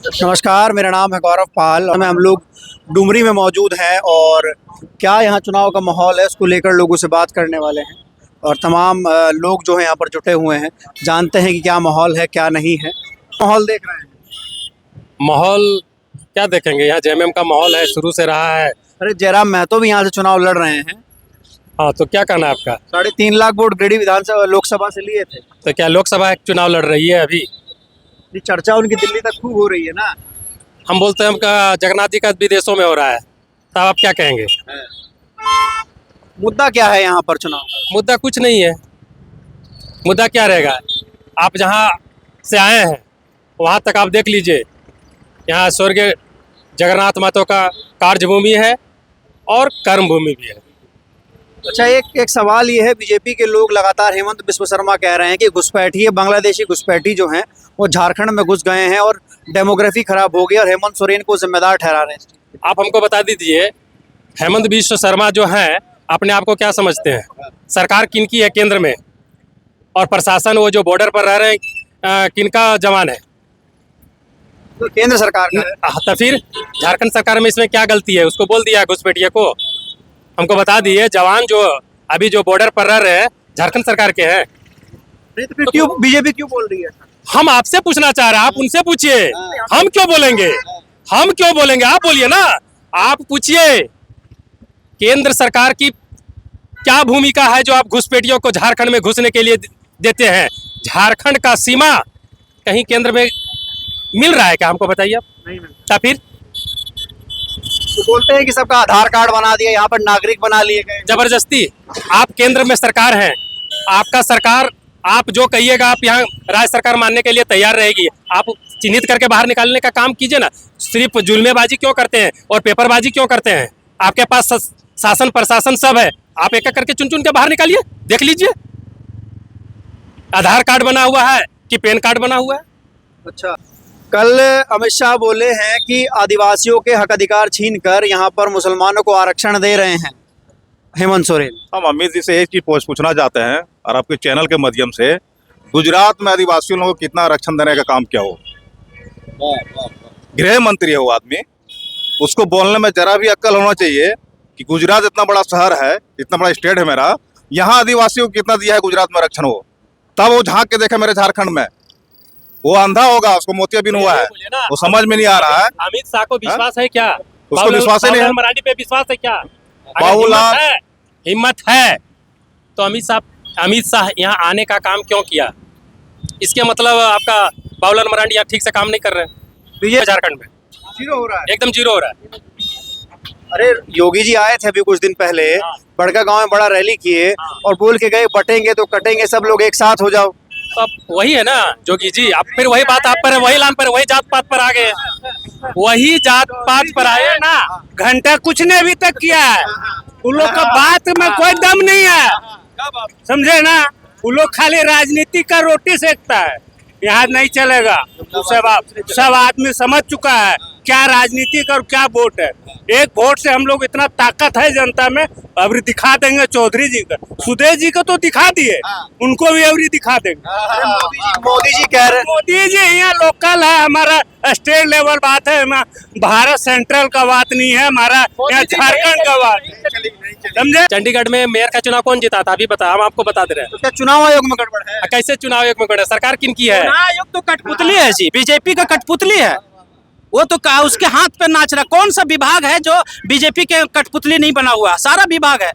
नमस्कार, मेरा नाम है गौरव पाल और हम लोग डुमरी में मौजूद हैं और क्या यहाँ चुनाव का माहौल है उसको लेकर लोगों से बात करने वाले हैं और तमाम लोग जो हैं यहाँ पर जुटे हुए हैं, जानते हैं कि क्या माहौल है क्या नहीं है। माहौल देख रहे हैं। माहौल क्या देखेंगे, यहाँ जेएमएम का माहौल है, शुरू से रहा है। अरे जयराम महतो भी यहाँ से चुनाव लड़ रहे हैं। हाँ, तो क्या कहना है आपका? 3.5 लाख वोट गिरिडीह विधानसभा लोकसभा से लिए थे। तो क्या लोकसभा चुनाव लड़ रही है अभी? ये चर्चा उनकी दिल्ली तक खूब हो रही है ना। हम बोलते हैं हमका जगन्नाथ जी का विदेशों में हो रहा है, तब आप क्या कहेंगे? मुद्दा क्या है यहाँ पर चुनाव? मुद्दा कुछ नहीं है। मुद्दा क्या रहेगा? आप जहाँ से आए हैं वहाँ तक आप देख लीजिए, यहाँ स्वर्गीय जगन्नाथ महतो का कार्यभूमि है और कर्मभूमि भी है। अच्छा, एक सवाल ये है, बीजेपी के लोग लगातार हेमंत बिस्व शर्मा कह रहे हैं कि घुसपैठी बांग्लादेशी घुसपैठी जो हैं वो झारखंड में घुस गए हैं और डेमोग्राफी खराब हो गई और हेमंत सोरेन को जिम्मेदार ठहरा रहे हैं। आप हमको बता दीजिए, हेमंत बिस्व शर्मा जो हैं अपने आप को क्या समझते हैं? सरकार किनकी है केंद्र में? और प्रशासन वो जो बॉर्डर पर रह रहे हैं किनका जवान है? तो केंद्र सरकार का है। तो फिर झारखंड सरकार में इसमें क्या गलती है? उसको बोल दिया घुसपैठिया को। हमको बता दिए, जवान जो अभी जो बॉर्डर पर रह रहे हैं झारखंड सरकार के हैं। तो फिर क्यों बीजेपी क्यों बोल रही है? हम आपसे पूछना चाह रहे हैं, आप उनसे पूछिए। हम क्यों बोलेंगे? हम क्यों बोलेंगे? आप बोलिए ना, आप पूछिए केंद्र सरकार की क्या भूमिका है जो आप घुसपैठियों को झारखंड में घुसने के लिए देते हैं? झारखंड का सीमा कहीं केंद्र में मिल रहा है क्या? हमको बताइए आप। नहीं मिलता। या फिर तो बोलते हैं कि सबका आधार कार्ड बना दिया, यहाँ पर नागरिक बना लिए गए। जबरदस्ती। आप केंद्र में सरकार हैं, आपका सरकार, आप जो कहिएगा आप यहाँ राज्य सरकार मानने के लिए तैयार रहेगी। आप चिन्हित करके बाहर निकालने का काम कीजिए ना। सिर्फ जुल्मेबाजी क्यों करते हैं और पेपरबाजी क्यों करते हैं? आपके पास शासन प्रशासन सब है, आप एक एक करके चुन चुन के बाहर निकालिए, देख लीजिए आधार कार्ड बना हुआ है कि पैन कार्ड बना हुआ है। अच्छा, कल अमित शाह बोले हैं कि आदिवासियों के हक अधिकार छीनकर यहाँ पर मुसलमानों को आरक्षण दे रहे हैं हेमंत सोरेन। हम अमित जी से एक चीज पूछना चाहते हैं और आपके चैनल के माध्यम से, गुजरात में आदिवासियों को कितना आरक्षण देने का काम किया हो? गृह मंत्री है वो आदमी, उसको बोलने में जरा भी अक्ल होना चाहिए कि गुजरात इतना बड़ा शहर है, इतना बड़ा स्टेट है मेरा, यहाँ आदिवासियों को कितना दिया है गुजरात में आरक्षण हो? तब वो झांक के देखे मेरे झारखंड में। वो अंधा होगा, उसको मोतियाबिंद हुआ है, वो समझ में नहीं आ रहा है। अमित शाह को विश्वास है क्या? उसको विश्वास ही नहीं है। मराठी पे विश्वास है क्या? बाबूलाल हिम्मत है तो अमित शाह यहाँ आने का काम क्यों किया? इसके मतलब आपका बाबूलाल मरांडी यहाँ ठीक से काम नहीं कर रहे हैं। बीजेपी झारखंड में जीरो हो रहा है, एकदम जीरो हो रहा है। अरे योगी जी आए थे अभी कुछ दिन पहले, बड़का गांव में बड़ा रैली किए और बोल के गए बटेंगे तो कटेंगे, सब लोग एक साथ हो जाओ। तो अब वही है ना जोगी जी, अब फिर वही बात आप पर है, वही लान पर, वही जात पात पर आ गए, वही जात पात पर आए ना। घंटा कुछ ने अभी तक किया है, उन लोग का बात में कोई दम नहीं है, समझे ना। उन लोग खाली राजनीति का रोटी सेकता है, यहाँ नहीं चलेगा। सब आदमी समझ चुका है क्या राजनीति का और क्या वोट है। एक वोट से हम लोग इतना ताकत है जनता में, अभी दिखा देंगे चौधरी जी का, सुदेश जी को तो दिखा दिए, उनको भी अभी दिखा देंगे। मोदी जी कह रहे हैं, मोदी जी यहाँ लोकल है, हमारा स्टेट लेवल बात है, भारत सेंट्रल का बात नहीं है, हमारा यहाँ झारखंड का बात है, समझे। चंडीगढ़ में मेयर का चुनाव कौन जीता था अभी बता, हम आपको बता दे रहे हैं। तो क्या चुनाव आयोग में गड़बड़ है? कैसे चुनाव आयोग में गड़बड़ है? सरकार किनकी है? आयोग तो कठपुतली है जी, बीजेपी का कठपुतली है वो। तो उसके हाथ पे नाच रहा। कौन सा विभाग है जो बीजेपी के कठपुतली नहीं बना हुआ? सारा विभाग है।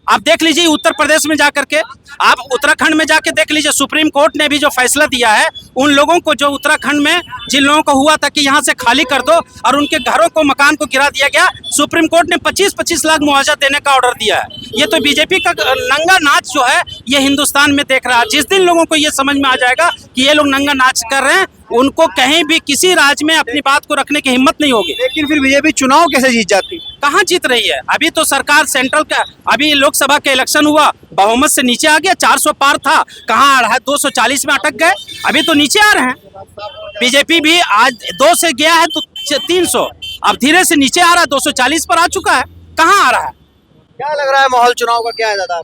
आप देख लीजिए उत्तर प्रदेश में जाकर के, आप उत्तराखंड में जाके देख लीजिए, सुप्रीम कोर्ट ने भी जो फैसला दिया है, उन लोगों को जो उत्तराखंड में जिन लोगों को हुआ था कि यहाँ से खाली कर दो और उनके घरों को, मकान को गिरा दिया गया, सुप्रीम कोर्ट ने 25-25 लाख मुआवजा देने का ऑर्डर दिया है। ये तो बीजेपी का नंगा नाच जो है ये हिंदुस्तान में देख रहा है। जिस दिन लोगों को ये समझ में आ जाएगा कि ये लोग नंगा नाच कर रहे हैं, उनको कहीं भी किसी राज्य में अपनी बात को रखने की हिम्मत नहीं होगी। लेकिन फिर बीजेपी चुनाव कैसे जीत जाती? कहाँ जीत रही है? अभी तो सरकार सेंट्रल का, अभी लोकसभा के इलेक्शन हुआ, बहुमत से नीचे आ गया, 400 पार था, कहाँ 240 में अटक गए, अभी तो नीचे आ रहे हैं। बीजेपी भी आज 2 से गया है तो 300, अब धीरे से नीचे आ रहा है, 240 पर आ चुका है। कहाँ आ रहा है? क्या लग रहा है माहौल चुनाव का क्या है? ज्यादा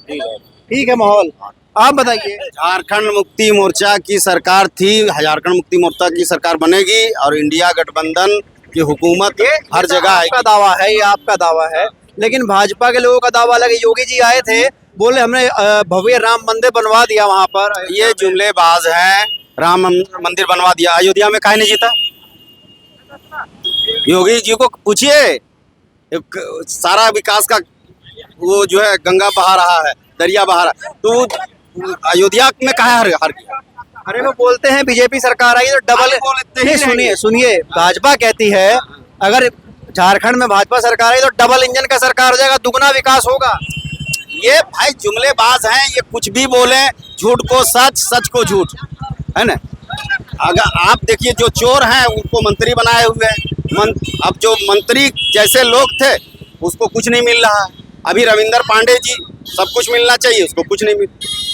ठीक है माहौल। आप बताइए। झारखंड मुक्ति मोर्चा की सरकार थी, झारखंड मुक्ति मोर्चा की सरकार बनेगी और इंडिया गठबंधन की हुकूमत हर जगह आपका आएगी। दावा है, ये आपका दावा है, लेकिन भाजपा के लोगों का दावा अलग है। योगी जी आए थे, बोले हमने भव्य राम मंदिर बनवा दिया वहां पर। ये जुमलेबाज हैं। राम मंदिर बनवा दिया, अयोध्या में काहे नहीं जीता? योगी जी को पूछिए, सारा विकास का वो जो है गंगा बहा रहा है, दरिया बहा रहा है, तो अयोध्या में काहे हार गया? अरे वो बोलते हैं बीजेपी सरकार आई तो डबल। बोलते ही नहीं, रहेंगे। सुनिए सुनिए, भाजपा कहती है अगर झारखंड में भाजपा सरकार आई तो डबल इंजन का सरकार हो जाएगा, दुगना विकास होगा। ये भाई जुमलेबाज हैं, ये कुछ भी बोले, झूठ को सच, सच को झूठ, है ना। अगर आप देखिए जो चोर हैं उनको मंत्री बनाए हुए हैं। अब जो मंत्री जैसे लोग थे उसको कुछ नहीं मिल रहा है। अभी रविंदर पांडे जी, सब कुछ मिलना चाहिए, उसको कुछ नहीं मिल,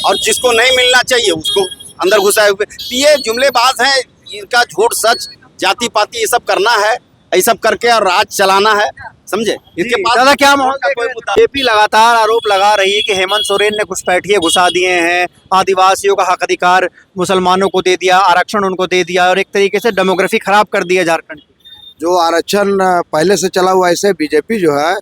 और जिसको नहीं मिलना चाहिए उसको अंदर घुसाए हुए। तो ये जुमलेबाज हैं, इनका झूठ सच, जाति पाति ये सब करना है, ये सब करके और राज चलाना है, समझे। इसके पास दादा क्या माहौल का कोई मुद्दा बीजेपी लगातार आरोप लगा रही है कि हेमंत सोरेन ने घुसपैठिए घुसा दिए हैं, आदिवासियों का हक अधिकार मुसलमानों को दे दिया, आरक्षण उनको दे दिया और एक तरीके से डेमोग्राफी खराब कर दिया झारखंड की। जो आरक्षण पहले से चला हुआ, ऐसे बीजेपी जो है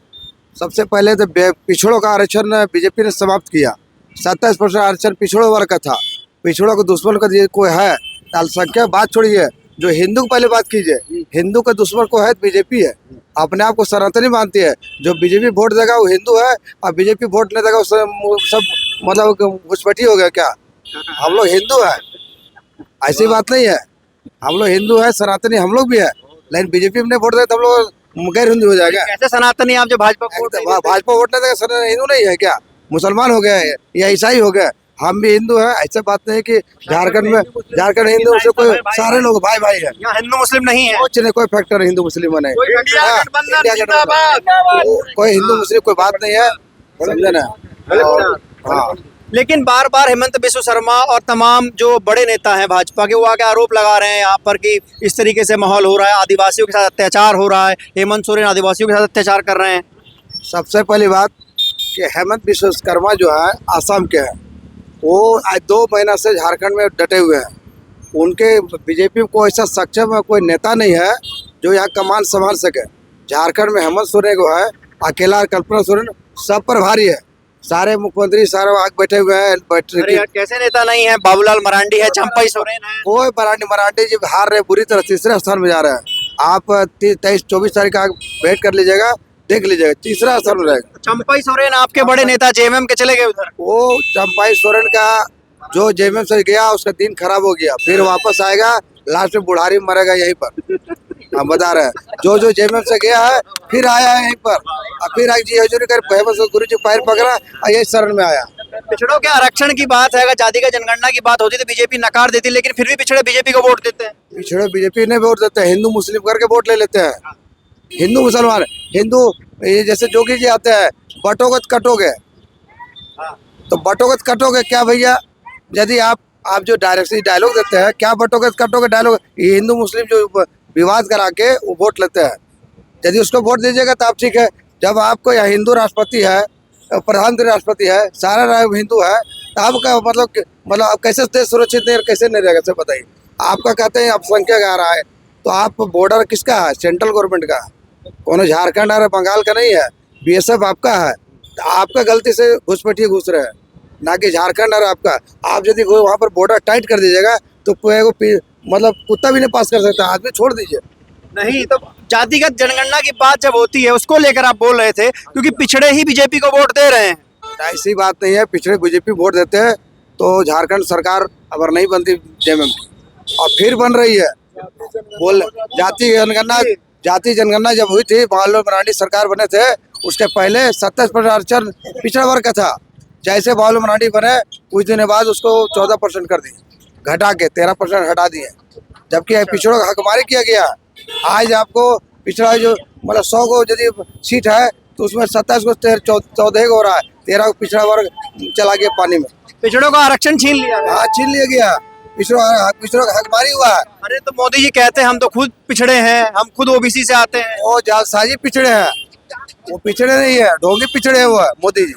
सबसे पहले तो पिछड़ों का आरक्षण बीजेपी ने समाप्त किया। 27% आरक्षण पिछड़ों वर्ग का था। पिछड़ों को दुश्मन का ये कोई है, अल्पसंख्यक बात छोड़िए, जो हिंदू की पहले बात कीजिए, हिंदू का दुश्मन को है बीजेपी है। अपने आप को सनातनी मानती है। जो बीजेपी वोट देगा वो हिंदू है और बीजेपी वोट नहीं देगा वो सब मतलब घुसपैठी हो गया क्या? हम लोग हिंदू है, ऐसी बात नहीं है। हम लोग हिंदू है, सनातनी हम लोग भी है, लेकिन बीजेपी में वोट दे तो हम लोग गैर हिंदू हो जाएगा। कैसे सनातनी आप जो भाजपा को वोट नहीं देते? भाजपा वोट नहीं देगा, हिंदू नहीं है क्या? मुसलमान हो गए या ईसाई हो गए, हम भी हिंदू हैं। ऐसा बात नहीं कि झारखंड हिंदू से कोई, सारे लोग भाई भाई है। यहाँ हिंदू मुस्लिम नहीं है। कुछ नहीं, कोई फैक्टर हिंदू मुस्लिम में नहीं। इंडिया हाँ, गठबंधन इंडिया गठबंधन। कोई हिंदू मुस्लिम कोई बात नहीं है, समझे ना। और हाँ, लेकिन बार बार हेमंत बिस्व शर्मा और तमाम जो बड़े नेता हैं भाजपा के, वो आके आरोप लगा रहे हैं यहाँ पर कि इस तरीके से माहौल हो रहा है, आदिवासियों के साथ अत्याचार हो रहा है, हेमंत सोरेन आदिवासियों के साथ अत्याचार कर रहे हैं। सबसे पहली बात कि हेमंत बिस्व शर्मा जो है आसाम के हैं, वो आज 2 महीना से झारखंड में डटे हुए हैं। उनके बीजेपी को ऐसा सक्षम कोई नेता नहीं है जो यहाँ कमान संभाल सके। झारखंड में हेमंत सोरेन को है अकेला, कल्पना सोरेन सब पर भारी है। सारे मुख्यमंत्री सारे आग बैठे हुए हैं। अरे यार, कैसे नेता नहीं है? बाबूलाल मरांडी है, चंपई सोरेन है। कोई मराठी जी हार रहे, बुरी तरह 3रे स्थान में जा रहे हैं। आप 23-24 तारीख का वेट कर लीजिएगा, देख लीजिएगा, 3रा स्थान में रहेगा। चंपई सोरेन आपके बड़े नेता जेएमएम के चले गए उधर। वो चंपाई सोरेन का जो जेएमएम से गया उसका दिन खराब हो गया, फिर वापस आएगा, लास्ट में बुढ़ारी में मरेगा यहीं पर। हम बता रहे हैं, जो जेएमएम से गया है फिर आया है यहीं पर, और फिर जी हजूरी कर गुरु जी पैर पकड़ा और यही शरण में आया। पिछड़ों के आरक्षण की बात है, अगर जाति का जनगणना की बात होती तो बीजेपी नकार देती, लेकिन फिर भी पिछड़े बीजेपी को वोट देते हैं। पिछड़े बीजेपी ने वोट देते हैं, हिंदू मुस्लिम करके वोट ले लेते हैं। हिंदू मुसलमान, हिंदू ये जैसे जोगी जी आते हैं, बटोगे तो कटोगे, तो बटोगे तो कटोगे क्या भैया? यदि आप जो डायलॉग देते हैं, क्या बटोगे तो कटोगे डायलॉग, ये हिंदू मुस्लिम जो विवाद करा के वो वोट लेते हैं। यदि उसको वोट दीजिएगा तो आप ठीक है। जब आपको यहाँ हिंदू राष्ट्रपति है, प्रधानमंत्री राष्ट्रपति है, सारा हिंदू है, तो आपका मतलब आप कैसे देश सुरक्षित नहीं, कैसे नहीं रहेगा सर बताइए। आपका कहते हैं अल्पसंख्यक आ रहा है, तो आप बॉर्डर किसका है? सेंट्रल गवर्नमेंट का, कोनो झारखंड और बंगाल का नहीं है, बीएसएफ आपका है। तो आपका गलती से घुसपैठिए घुस रहे हैं, ना कि झारखंड और आपका। आप यदि वहाँ पर बॉर्डर टाइट कर दीजिएगा तो कोई मतलब कुत्ता भी नहीं पास कर सकता, आदमी छोड़ दीजिए। नहीं तो जातिगत जनगणना की बात जब होती है उसको लेकर आप बोल रहे थे, क्योंकि पिछड़े ही बीजेपी को वोट दे रहे हैं। ऐसी बात नहीं है, पिछड़े बीजेपी वोट देते हैं तो झारखंड सरकार अगर नहीं बनती जेएमएम की, और फिर बन रही है। बोल जाति जनगणना जब हुई थी, बाबूलाल मरांडी सरकार बने थे, उसके पहले 27% आरक्षण पिछड़ा वर्ग का था। जैसे बाबूलाल मरांडी बने कुछ दिन बाद उसको 14% कर दिए, घटा के 13% हटा दिए, जबकि पिछड़ों का हकमारी किया गया। आज आपको पिछड़ा जो मतलब 100 को यदि सीट है तो उसमें 27 को 14 हो रहा है, 13 को पिछड़ा वर्ग चला गया पानी में। पिछड़ों का आरक्षण छीन लिया गया। हाँ, छीन लिया गया, पिछड़ों का हकमारी हुआ है। अरे तो मोदी जी कहते हैं हम तो खुद पिछड़े हैं, हम खुद ओबीसी से आते हैं। वो जालसाजी पिछड़े हैं, वो पिछड़े नहीं है, ढोंगी पिछड़े हुआ है मोदी जी।